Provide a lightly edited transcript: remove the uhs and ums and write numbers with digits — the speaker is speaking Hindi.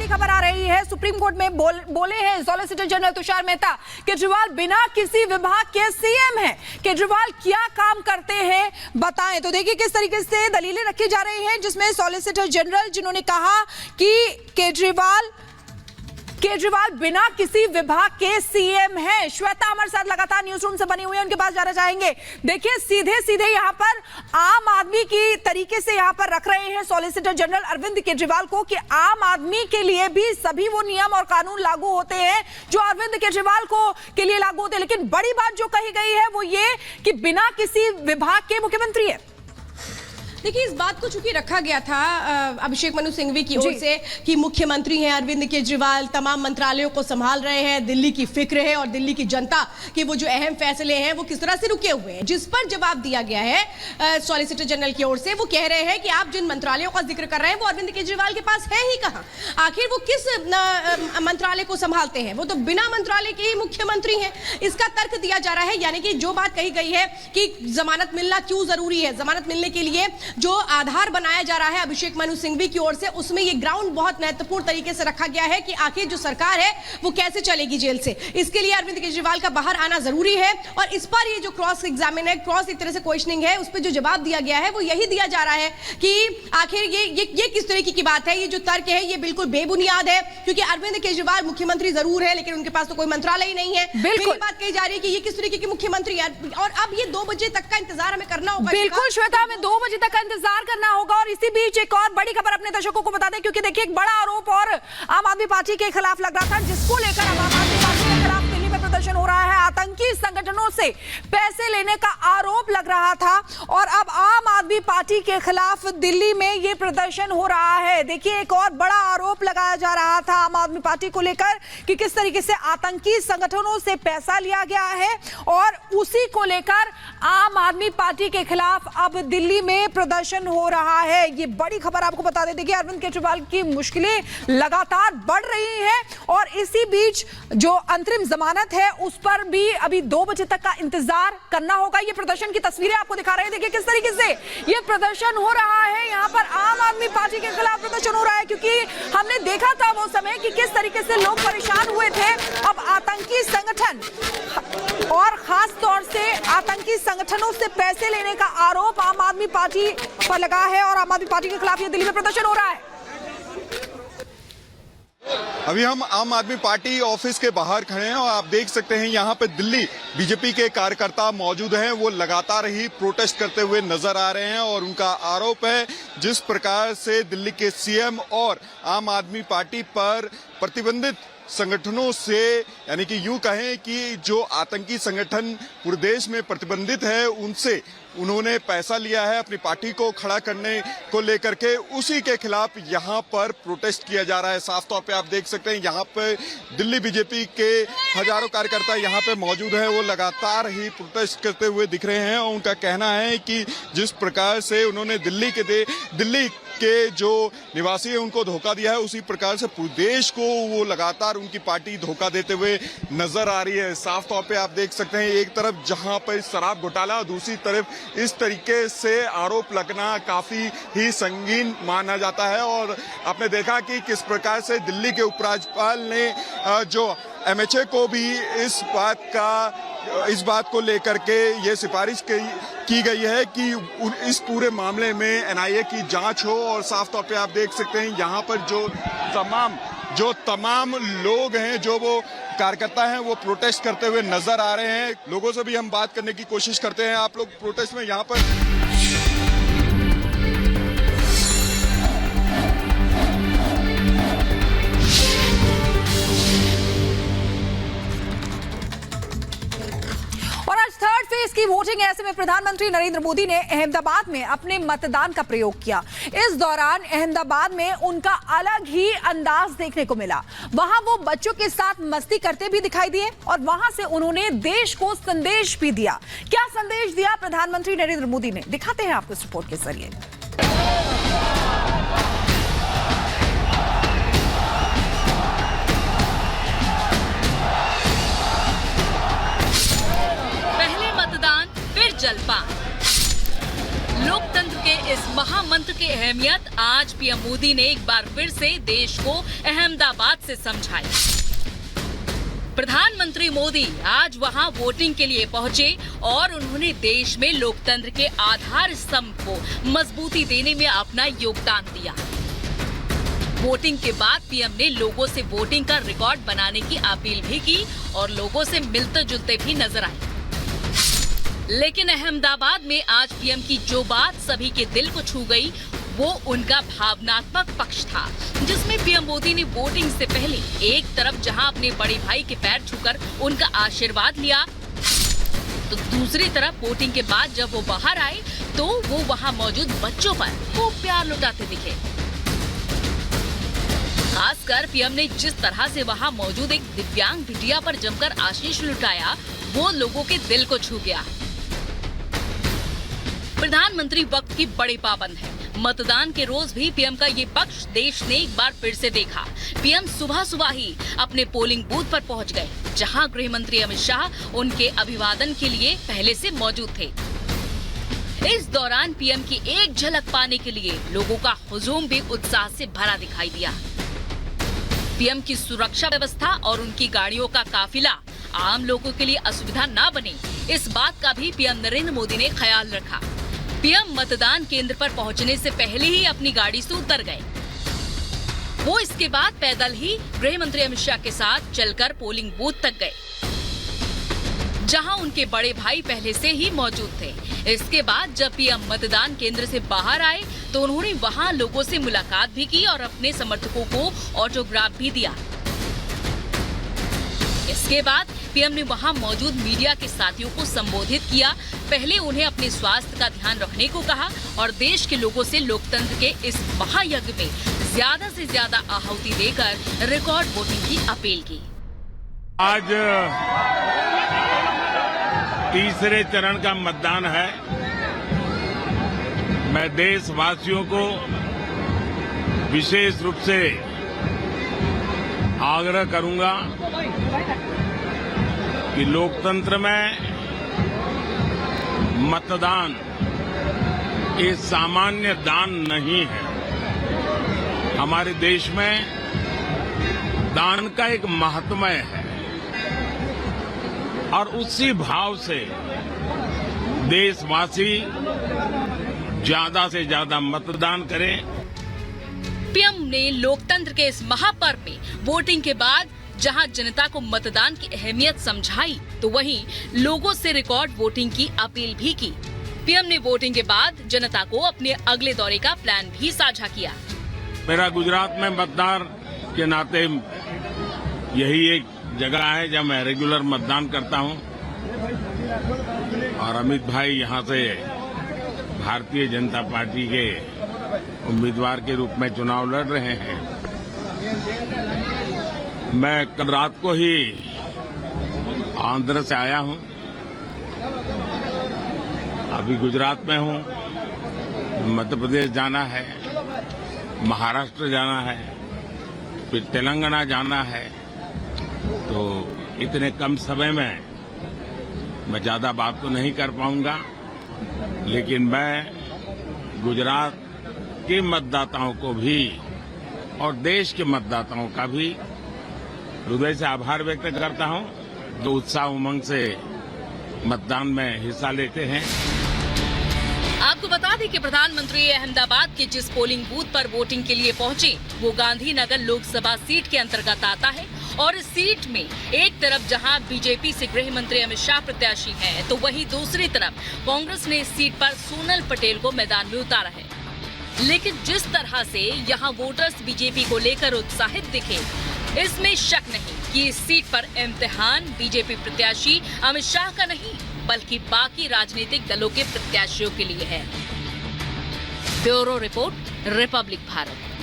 बड़ी खबर आ रही है। सुप्रीम कोर्ट में बोले हैं सॉलिसिटर जनरल तुषार मेहता, केजरीवाल बिना किसी विभाग के सीएम हैं। केजरीवाल क्या काम करते हैं बताएं। तो देखिए किस तरीके से दलीलें रखी जा रही हैं, जिसमें सॉलिसिटर जनरल जिन्होंने कहा कि केजरीवाल बिना किसी विभाग के सीएम हैं। श्वेता हमारे साथ लगातार न्यूज रूम से बनी हुई है, उनके पास जाना चाहेंगे। देखिए सीधे सीधे यहाँ पर आम आदमी की तरीके से यहाँ पर रख रहे हैं सॉलिसिटर जनरल अरविंद केजरीवाल को कि आम आदमी के लिए भी सभी वो नियम और कानून लागू होते हैं जो अरविंद केजरीवाल को के लिए लागू होते हैं। लेकिन बड़ी बात जो कही गई है वो ये कि बिना किसी विभाग के मुख्यमंत्री है। देखिए इस बात को चूंकि रखा गया था अभिषेक मनु सिंघवी की ओर से कि मुख्यमंत्री हैं अरविंद केजरीवाल, तमाम मंत्रालयों को संभाल रहे हैं, दिल्ली की फिक्र है और दिल्ली की जनता के वो जो अहम फैसले हैं वो किस तरह से रुके हुए हैं, जिस पर जवाब दिया गया है सॉलिसिटर जनरल की ओर से। वो कह रहे हैं कि आप जिन मंत्रालयों का जिक्र कर रहे हैं वो अरविंद केजरीवाल के पास है ही कहां, आखिर वो किस मंत्रालय को संभालते हैं, वो तो बिना मंत्रालय के ही मुख्यमंत्री हैं। इसका तर्क दिया जा रहा है, यानी कि जो बात कही गई है कि जमानत मिलना क्यों जरूरी है, जमानत मिलने के लिए जो आधार बनाया जा रहा है अभिषेक मनु सिंघवी की ओर से, उसमें ये ग्राउंड बहुत महत्वपूर्ण तरीके से रखा गया है कि आखिर जो सरकार है वो कैसे चलेगी जेल से। इसके लिए अरविंद केजरीवाल का बाहर आना जरूरी है और इस पर ये जो क्रॉस एग्जामिन है, क्रॉस एक तरह से क्वेश्चनिंग है, उस पर जो जवाब दिया गया है वो यही दिया जा रहा है कि आखिर ये किस तरीके की बात है। ये जो तर्क है ये बिल्कुल बेबुनियाद है, क्योंकि अरविंद केजरीवाल मुख्यमंत्री जरूर है लेकिन उनके पास तो कोई मंत्रालय ही नहीं है। बिल्कुल बात कही जा रही है कि ये किस तरीके के मुख्यमंत्री है और अब ये 2 बजे तक का इंतजार हमें करना होगा। बिल्कुल श्वेता, हमें 2 बजे तक का इंतजार करना होगा। और इसी बीच एक और बड़ी खबर अपने दर्शकों को बता दें, क्योंकि देखिए एक बड़ा आरोप और आम आदमी पार्टी के खिलाफ लग रहा था, जिसको लेकर आम आदमी पार्टी के खिलाफ दिल्ली में प्रदर्शन हो रहा है। आतंकी संगठनों से पैसे लेने का आरोप लग रहा था और अब आम आदमी पार्टी के खिलाफ दिल्ली में यह प्रदर्शन हो रहा है। देखिए एक और बड़ा आरोप लगाया जा रहा था आम आदमी पार्टी को लेकर कि किस तरीके से आतंकी संगठनों से पैसा लिया गया है और उसी को लेकर आम आदमी पार्टी के खिलाफ अब दिल्ली में प्रदर्शन हो रहा है। ये बड़ी खबर आपको बता दें। देखिए अरविंद केजरीवाल की मुश्किलें लगातार बढ़ रही हैं और इसी बीच जो अंतरिम जमानत है उस पर भी अभी 2 बजे तक का इंतजार करना होगा। ये प्रदर्शन की तस्वीरें आपको दिखा रहे हैं। देखिए किस तरीके से ये प्रदर्शन हो रहा है, यहाँ पर आम आदमी पार्टी के खिलाफ प्रदर्शन हो रहा है, क्योंकि हमने देखा था वो समय कि किस तरीके से लोग परेशान हुए थे। अब आतंकी संगठन और खास तौर से आतंकी संगठनों से पैसे लेने का आरोप आम आदमी पार्टी पर लगा है और आम आदमी पार्टी के खिलाफ ये दिल्ली में प्रदर्शन हो रहा है। अभी हम आम आदमी पार्टी ऑफिस के बाहर खड़े हैं और आप देख सकते हैं यहाँ पे दिल्ली बीजेपी के कार्यकर्ता मौजूद हैं। वो लगातार ही प्रोटेस्ट करते हुए नजर आ रहे हैं और उनका आरोप है जिस प्रकार से दिल्ली के सीएम और आम आदमी पार्टी पर प्रतिबंधित संगठनों से, यानी कि यूं कहें कि जो आतंकी संगठन पूरे देश में प्रतिबंधित है, उनसे उन्होंने पैसा लिया है अपनी पार्टी को खड़ा करने को लेकर के, उसी के खिलाफ यहाँ पर प्रोटेस्ट किया जा रहा है। साफ तौर पे आप देख सकते हैं यहाँ पे दिल्ली बीजेपी के हजारों कार्यकर्ता यहाँ पे मौजूद हैं। वो लगातार ही प्रोटेस्ट करते हुए दिख रहे हैं और उनका कहना है कि जिस प्रकार से उन्होंने दिल्ली के जो निवासी है उनको धोखा दिया है, उसी प्रकार से पूरे देश को वो लगातार उनकी पार्टी धोखा देते हुए नजर आ रही है। साफ तौर पे आप देख सकते हैं एक तरफ जहां पर शराब घोटाला, दूसरी तरफ इस तरीके से आरोप लगना काफी ही संगीन माना जाता है। और आपने देखा कि किस प्रकार से दिल्ली के उपराज्यपाल ने जो एमएचए को भी इस बात को लेकर के ये सिफारिश की गई है कि इस पूरे मामले में एनआईए की जांच हो। और साफ तौर पे आप देख सकते हैं यहाँ पर जो तमाम लोग हैं, जो वो कार्यकर्ता हैं, वो प्रोटेस्ट करते हुए नजर आ रहे हैं। लोगों से भी हम बात करने की कोशिश करते हैं। आप लोग प्रोटेस्ट में यहाँ पर थर्ड फेज की वोटिंग है। ऐसे में प्रधानमंत्री नरेंद्र मोदी ने अहमदाबाद में अपने मतदान का प्रयोग किया। इस दौरान अहमदाबाद में उनका अलग ही अंदाज देखने को मिला। वहां वो बच्चों के साथ मस्ती करते भी दिखाई दिए और वहां से उन्होंने देश को संदेश भी दिया। क्या संदेश दिया प्रधानमंत्री नरेंद्र मोदी ने, दिखाते हैं आपको इस रिपोर्ट के जरिए। जलपान। लोकतंत्र के इस महामंत्र के अहमियत आज पीएम मोदी ने एक बार फिर से देश को अहमदाबाद से समझाई। प्रधानमंत्री मोदी आज वहां वोटिंग के लिए पहुंचे और उन्होंने देश में लोकतंत्र के आधार स्तंभ को मजबूती देने में अपना योगदान दिया। वोटिंग के बाद पीएम ने लोगों से वोटिंग का रिकॉर्ड बनाने की अपील भी की और लोगों से मिलते जुलते भी नजर आए। लेकिन अहमदाबाद में आज पीएम की जो बात सभी के दिल को छू गई, वो उनका भावनात्मक पक्ष था, जिसमें पीएम मोदी ने वोटिंग से पहले एक तरफ जहां अपने बड़े भाई के पैर छूकर उनका आशीर्वाद लिया, तो दूसरी तरफ वोटिंग के बाद जब वो बाहर आए तो वो वहां मौजूद बच्चों पर खूब प्यार लुटाते दिखे। खासकर पीएम ने जिस तरह से वहां मौजूद एक दिव्यांग बिटिया पर जमकर आशीष लुटाया, वो लोगों के दिल को छू गया। प्रधानमंत्री वक्त की बड़ी पाबंद है। मतदान के रोज भी पीएम का ये पक्ष देश ने एक बार फिर से देखा। पीएम सुबह सुबह ही अपने पोलिंग बूथ पर पहुंच गए, जहां गृह मंत्री अमित शाह उनके अभिवादन के लिए पहले से मौजूद थे। इस दौरान पीएम की एक झलक पाने के लिए लोगों का हुजूम भी उत्साह से भरा दिखाई दिया। पीएम की सुरक्षा व्यवस्था और उनकी गाड़ियों का काफिला आम लोगों के लिए असुविधा न बने, इस बात का भी पीएम नरेंद्र मोदी ने ख्याल रखा। पीएम मतदान केंद्र पर पहुंचने से पहले ही अपनी गाड़ी से उतर गए। वो इसके बाद पैदल ही गृह मंत्री अमित शाह के साथ चलकर पोलिंग बूथ तक गए, जहां उनके बड़े भाई पहले से ही मौजूद थे। इसके बाद जब पीएम मतदान केंद्र से बाहर आए तो उन्होंने वहां लोगों से मुलाकात भी की और अपने समर्थकों को ऑटोग्राफ भी दिया। इसके बाद पीएम ने वहां मौजूद मीडिया के साथियों को संबोधित किया। पहले उन्हें अपने स्वास्थ्य का ध्यान रखने को कहा और देश के लोगों से लोकतंत्र के इस महायज्ञ में ज्यादा से ज्यादा आहुति देकर रिकॉर्ड वोटिंग की अपील की। आज तीसरे चरण का मतदान है। मैं देशवासियों को विशेष रूप से आग्रह करूंगा कि लोकतंत्र में मतदान ये सामान्य दान नहीं है। हमारे देश में दान का एक महात्म्य है और उसी भाव से देशवासी ज्यादा से ज्यादा मतदान करें। पीएम ने लोकतंत्र के इस महापर्व में वोटिंग के बाद जहां जनता को मतदान की अहमियत समझाई, तो वहीं लोगों से रिकॉर्ड वोटिंग की अपील भी की। पीएम ने वोटिंग के बाद जनता को अपने अगले दौरे का प्लान भी साझा किया। मेरा गुजरात में मतदार के नाते यही एक जगह है जहां मैं रेगुलर मतदान करता हूं और अमित भाई यहां से भारतीय जनता पार्टी के उम्मीदवार के रूप में चुनाव लड़ रहे हैं। मैं कल रात को ही आंध्र से आया हूं, अभी गुजरात में हूं। मध्य प्रदेश जाना है, महाराष्ट्र जाना है, फिर तेलंगाना जाना है। तो इतने कम समय में मैं ज्यादा बात तो नहीं कर पाऊंगा, लेकिन मैं गुजरात के मतदाताओं को भी और देश के मतदाताओं का भी हृदय से आभार व्यक्त करता हूं, जो उत्साह उमंग से मतदान में हिस्सा लेते हैं। आपको बता दें कि प्रधानमंत्री अहमदाबाद के जिस पोलिंग बूथ पर वोटिंग के लिए पहुंचे, वो गांधीनगर लोकसभा सीट के अंतर्गत आता है और इस सीट में एक तरफ जहां बीजेपी से गृह मंत्री अमित शाह प्रत्याशी हैं, तो वहीं दूसरी तरफ कांग्रेस ने इस सीट पर सोनल पटेल को मैदान में उतारा है। लेकिन जिस तरह से यहाँ वोटर्स बीजेपी को लेकर उत्साहित दिखे, इसमें शक नहीं कि इस सीट पर इम्तिहान बीजेपी प्रत्याशी अमित शाह का नहीं, बल्कि बाकी राजनीतिक दलों के प्रत्याशियों के लिए है। Bureau report, Republic Bharat.